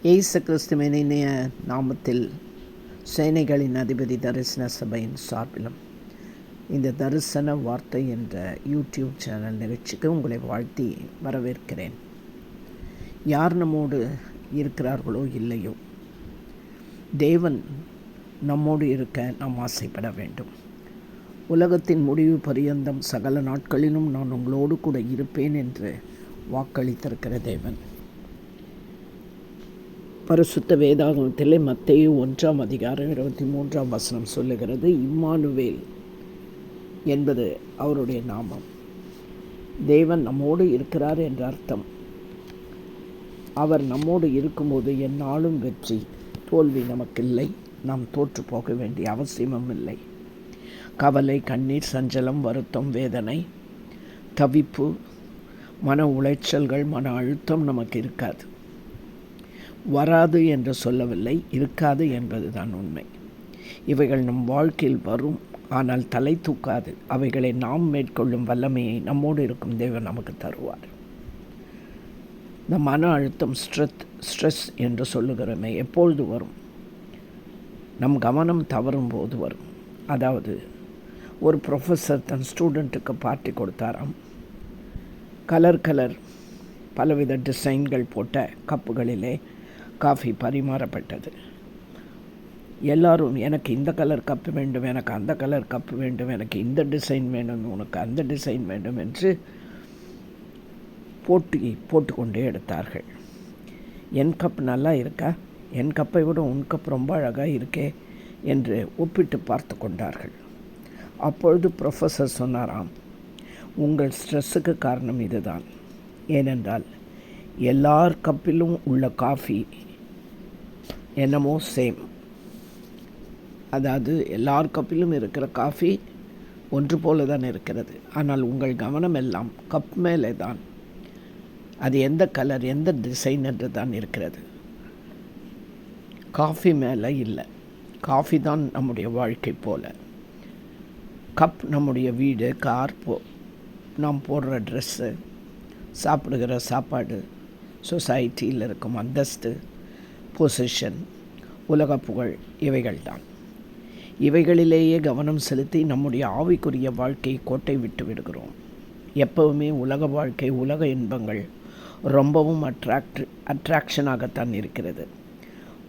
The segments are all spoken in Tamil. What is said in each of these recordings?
இயேசு கிறிஸ்துவின் இனிய நாமத்தில் சேனைகளின் அதிபதி தரிசன சபையின் சார்பிலும் இந்த தரிசன வார்த்தை என்ற யூடியூப் சேனல் நிகழ்ச்சிக்கு உங்களை வாழ்த்தி வரவேற்கிறேன். யார் நம்மோடு இருக்கிறார்களோ இல்லையோ, தேவன் நம்மோடு இருக்க நாம் ஆசைப்பட வேண்டும். உலகத்தின் முடிவு பரியந்தம் சகல நாட்களிலும் நான் உங்களோடு கூட இருப்பேன் என்று வாக்களித்திருக்கிற தேவன் பரிசுத்த வேதாகமத்திலே மத்தேயு 1:23 சொல்லுகிறது, இம்மானுவேல் என்பது அவருடைய நாமம். தேவன் நம்மோடு இருக்கிறார் என்ற அர்த்தம். அவர் நம்மோடு இருக்கும்போது எந்நாளும் வெற்றி, தோல்வி நமக்கில்லை. நாம் தோற்று போக வேண்டிய அவசியமும் இல்லை. கவலை, கண்ணீர், சஞ்சலம், வருத்தம், வேதனை, தவிப்பு, மன உளைச்சல்கள், மன அழுத்தம் நமக்கு இருக்காது. வராது என்று சொல்லவில்லை, இருக்காது என்பது தான் உண்மை. இவைகள் நம் வாழ்க்கையில் வரும், ஆனால் தலை தூக்காது. அவைகளை நாம் மேற்கொள்ளும் வல்லமையை நம்மோடு இருக்கும் தேவன் நமக்கு தருவார். இந்த மன அழுத்தம், ஸ்ட்ரெஸ் என்று சொல்லுகிறோமே, எப்பொழுது வரும்? நம் கவனம் தவறும் போது வரும். அதாவது, ஒரு ப்ரொஃபஸர் தன் ஸ்டூடெண்ட்டுக்கு பார்ட்டி கொடுத்தாராம். கலர் பலவித டிசைன்கள் போட்ட கப்புகளிலே காஃபி பரிமாறப்பட்டது. எல்லாரும், எனக்கு இந்த கலர் கப்பு வேண்டும், எனக்கு அந்த கலர் கப்பு வேண்டும், எனக்கு இந்த டிசைன் வேணும், உனக்கு அந்த டிசைன் வேண்டும் என்று போட்டுக்கொண்டே எடுத்தார்கள். என் கப் நல்லா இருக்கா, என் கப்பை விட உன் கப் ரொம்ப அழகாக இருக்கே என்று ஒப்பிட்டு பார்த்து கொண்டார்கள். அப்பொழுது ப்ரொஃபஸர் சொன்னாராம், உங்கள் ஸ்ட்ரெஸ்ஸுக்கு காரணம் இதுதான். ஏனென்றால் எல்லார் கப்பிலும் உள்ள காஃபி என்னமோ சேம். அதாவது எல்லார் கப்பிலும் இருக்கிற காஃபி ஒன்று போல தான் இருக்கிறது. ஆனால் உங்கள் கவனம் எல்லாம் கப் மேலே தான். அது எந்த கலர், எந்த டிசைன் என்று தான் இருக்கிறது, காஃபி மேலே இல்லை. காஃபி தான் நம்முடைய வாழ்க்கை போல. கப் நம்முடைய வீடு, கார், நாம் போடுற ட்ரெஸ்ஸு, சாப்பிடுகிற சாப்பாடு, சொசைட்டியில் இருக்கும் அந்தஸ்து, பொசிஷன், உலக புகழ், இவைகள்தான். இவைகளிலேயே கவனம் செலுத்தி நம்முடைய ஆவிக்குரிய வாழ்க்கையை கோட்டை விட்டு விடுகிறோம். எப்பவுமே உலக வாழ்க்கை, உலக இன்பங்கள் ரொம்பவும் அட்ராக்ஷனாகத்தான் இருக்கிறது.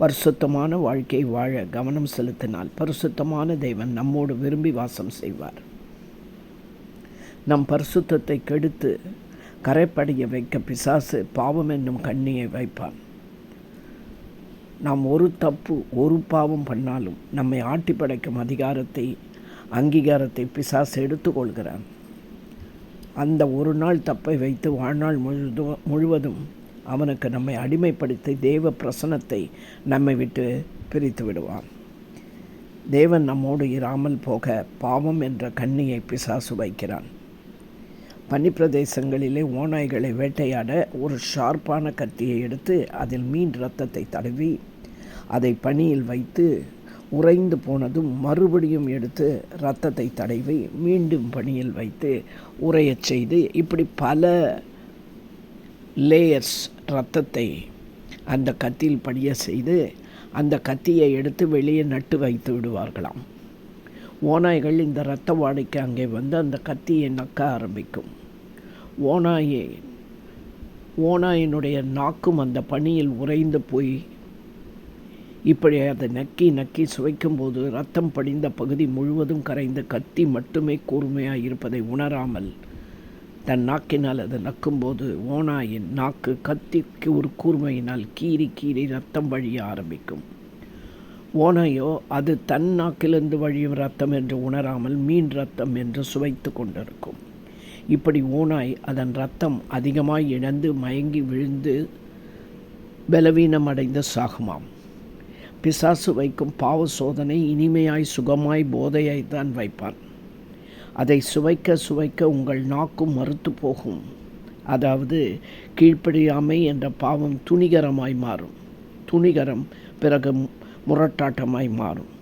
பரிசுத்தமான வாழ்க்கை வாழ கவனம் செலுத்தினால் பரிசுத்தமான தேவன் நம்மோடு விரும்பி வாசம் செய்வார். நம் பரிசுத்தத்தை கெடுத்து கரைப்படைய வைக்க பிசாசு பாவம் என்னும் கண்ணியை வைப்பான். நாம் ஒரு தப்பு, ஒரு பாவம் பண்ணாலும் நம்மை ஆட்டி படைக்கும் அங்கீகாரத்தை பிசாசு எடுத்துக்கொள்கிறான். அந்த ஒரு நாள் தப்பை வைத்து வாழ்நாள் முழுவதும் அவனுக்கு நம்மை அடிமைப்படுத்தி தேவ பிரசன்னத்தை நம்மை விட்டு பிரித்து விடுவான். தேவன் நம்மோடு இராமல் போக பாவம் என்ற கண்ணியை பிசாசு வைக்கிறான். பனிப்பிரதேசங்களிலே ஓநாய்களை வேட்டையாட ஒரு ஷார்ப்பான கத்தியை எடுத்து அதில் மீன் இரத்தத்தை தடவி அதை பனியில் வைத்து உறைந்து போனதும் மறுபடியும் எடுத்து இரத்தத்தை தடவி மீண்டும் பனியில் வைத்து உறையச் செய்து, இப்படி பல லேயர்ஸ் இரத்தத்தை அந்த கத்தியில் படிய செய்து அந்த கத்தியை எடுத்து வெளியே நட்டு வைத்து விடுவார்களாம். ஓநாய்கள் இந்த இரத்த வாடைக்கு அங்கே வந்து அந்த கத்தியை நக்க ஆரம்பிக்கும். ஓநாயினுடைய நாக்கும் அந்த பனியில் உறைந்து போய் இப்படி அதை நக்கி சுவைக்கும்போது ரத்தம் படிந்த பகுதி முழுவதும் கரைந்த கத்தி மட்டுமே கூர்மையாக இருப்பதை உணராமல் தன் நாக்கினால் அதை நக்கும்போது ஓநாயின் நாக்கு கத்திக்கு ஒரு கூர்மையினால் கீறி ரத்தம் வழிய ஆரம்பிக்கும். ஓநாயோ அது தன் நாக்கிலிருந்து வழியும் ரத்தம் என்று உணராமல் மீன் ரத்தம் என்று சுவைத்து கொண்டிருக்கும். இப்படி ஓநாய் அதன் ரத்தம் அதிகமாய் இழந்து மயங்கி விழுந்து பலவீனமடைந்து சாகுமாம். பிசாசு வைக்கும் பாவ சோதனை இனிமையாய், சுகமாய், போதையாய்த்தான் வைப்பான். அதை சுவைக்க உங்கள் நாக்கும் மறுத்து போகும். அதாவது கீழ்ப்படியாமை என்ற பாவம் துணிகரமாய் மாறும். துணிகரம் பிறகு முரட்டாட்டமாய் மாறும்.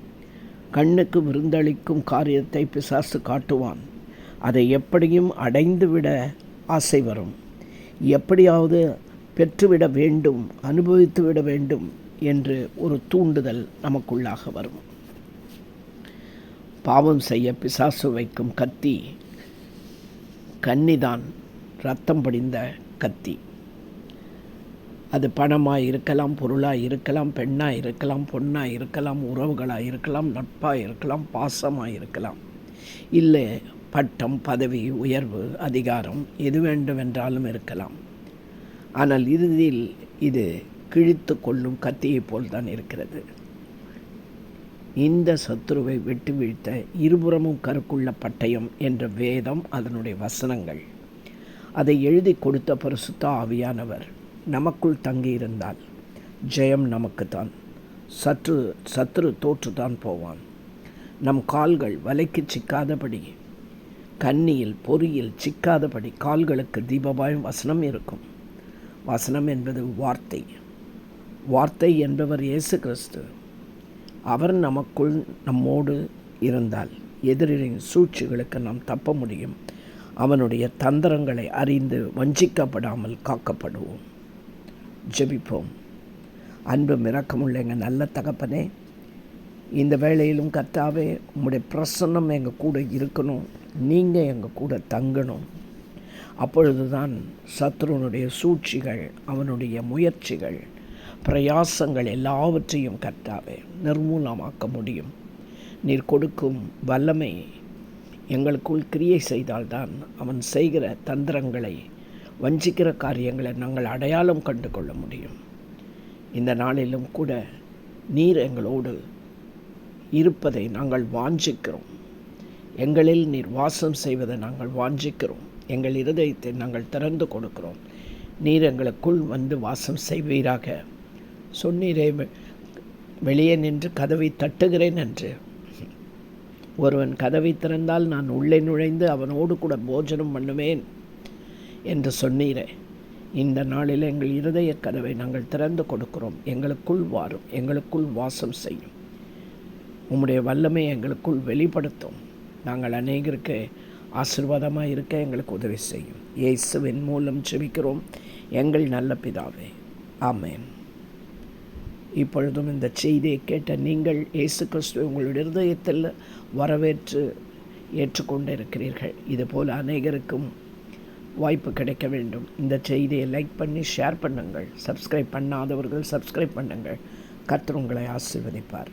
கண்ணுக்கு விருந்தளிக்கும் காரியத்தை பிசாசு காட்டுவான். அதை எப்படியும் அடைந்துவிட ஆசை வரும். எப்படியாவது பெற்றுவிட வேண்டும், அனுபவித்துவிட வேண்டும் என்று ஒரு தூண்டுதல் நமக்குள்ளாக வரும். பாவம் செய்ய பிசாசு வைக்கும் கத்தி கன்னிதான், இரத்தம் படிந்த கத்தி. அது பணமாக இருக்கலாம், பொருளாக இருக்கலாம், பெண்ணாக இருக்கலாம், பொண்ணாக இருக்கலாம், உறவுகளாக இருக்கலாம், நட்பாக இருக்கலாம், பாசமாக இருக்கலாம், இல்லை பட்டம், பதவி, உயர்வு, அதிகாரம் எது வேண்டுமென்றாலும் இருக்கலாம். ஆனால் இறுதியில் இது கிழித்து கொள்ளும் கத்தியைப் போல்தான் இருக்கிறது. இந்த சத்துருவை வெட்டி வீழ்த்த இருபுறமும் கருக்குள்ள பட்டயம் என்ற வேதம், அதனுடைய வசனங்கள், அதை எழுதி கொடுத்த பரிசுத்த ஆவியானவர் நமக்குள் தங்கியிருந்தால் ஜெயம் நமக்குத்தான். சத்துரு தோற்றுதான் போவான். நம் கால்கள் வலைக்கு சிக்காதபடி, கண்ணியில் பொறியில் சிக்காதபடி கால்களுக்கு தீபமாயும் வசனம் இருக்கும். வசனம் என்பது வார்த்தை. வார்த்தை என்பவர் இயேசு கிறிஸ்து. அவர் நமக்குள் நம்மோடு இருந்தால் எதிரின் சூழ்ச்சிகளுக்கு நாம் தப்ப முடியும். அவனுடைய தந்திரங்களை அறிந்து வஞ்சிக்கப்படாமல் காக்கப்படுவோம். ஜெபிப்போம். அன்பும் இரக்கமுள்ள எங்கள் நல்ல தகப்பனே, இந்த வேளையிலும் கர்த்தாவே, உம்முடைய பிரசன்னம் எங்கள் கூட இருக்கணும், நீங்கள் எங்கள் கூட தங்கணும். அப்பொழுதுதான் சத்ருனுடைய சூழ்ச்சிகள், அவனுடைய முயற்சிகள், பிரயாசங்கள் எல்லாவற்றையும் கர்த்தாவே நிர்மூலமாக்க முடியும். நீர் கொடுக்கும் வல்லமை எங்களுக்குள் கிரியை செய்தால்தான் அவன் செய்கிற தந்திரங்களை, வஞ்சிக்கிற காரியங்களை நாங்கள் அடையாளம் கண்டு கொள்ள முடியும். இந்த நாளிலும் கூட நீர் எங்களோடு இருப்பதை நாங்கள் வாஞ்சிக்கிறோம். எங்களில் நீர் வாசம் செய்வதை நாங்கள் வாஞ்சிக்கிறோம். எங்கள் இருதயத்தை நாங்கள் திறந்து கொடுக்கிறோம். நீர் எங்களுக்குள் வந்து வாசம் செய்வீராக. சொன்னீரே, வெளியே நின்று கதவை தட்டுகிறேன் என்று. ஒருவன் கதவை திறந்தால் நான் உள்ளே நுழைந்து அவனோடு கூட போஜனம் பண்ணுவேன் என்று சொன்னீரே. இந்த நாளில் எங்கள் இருதய கதவை நாங்கள் திறந்து கொடுக்கிறோம். எங்களுக்குள் வாரும், எங்களுக்குள் வாசம் செய்யும். உம்முடைய வல்லமை எங்களுக்குள் வெளிப்படுத்தும். நாங்கள் அநேகருக்கு ஆசீர்வாதமாக இருக்க எங்களுக்கு உதவி செய்யும். இயேசுவின் மூலம் ஜெபிக்கிறோம் எங்கள் நல்ல பிதாவே, ஆமென். இப்பொழுதும் இந்த செய்தியை கேட்ட நீங்கள் இயேசு கிறிஸ்துவை உங்களுடைய இருதயத்தில் வரவேற்று ஏற்றுக்கொண்டு இருக்கிறீர்கள். இதுபோல் அநேகருக்கும் வாய்ப்பு கிடைக்க வேண்டும். இந்த செய்தியை லைக் பண்ணி ஷேர் பண்ணுங்கள். சப்ஸ்கிரைப் பண்ணாதவர்கள் சப்ஸ்கிரைப் பண்ணுங்கள். கர்த்தர் உங்களை ஆசீர்வதிப்பார்.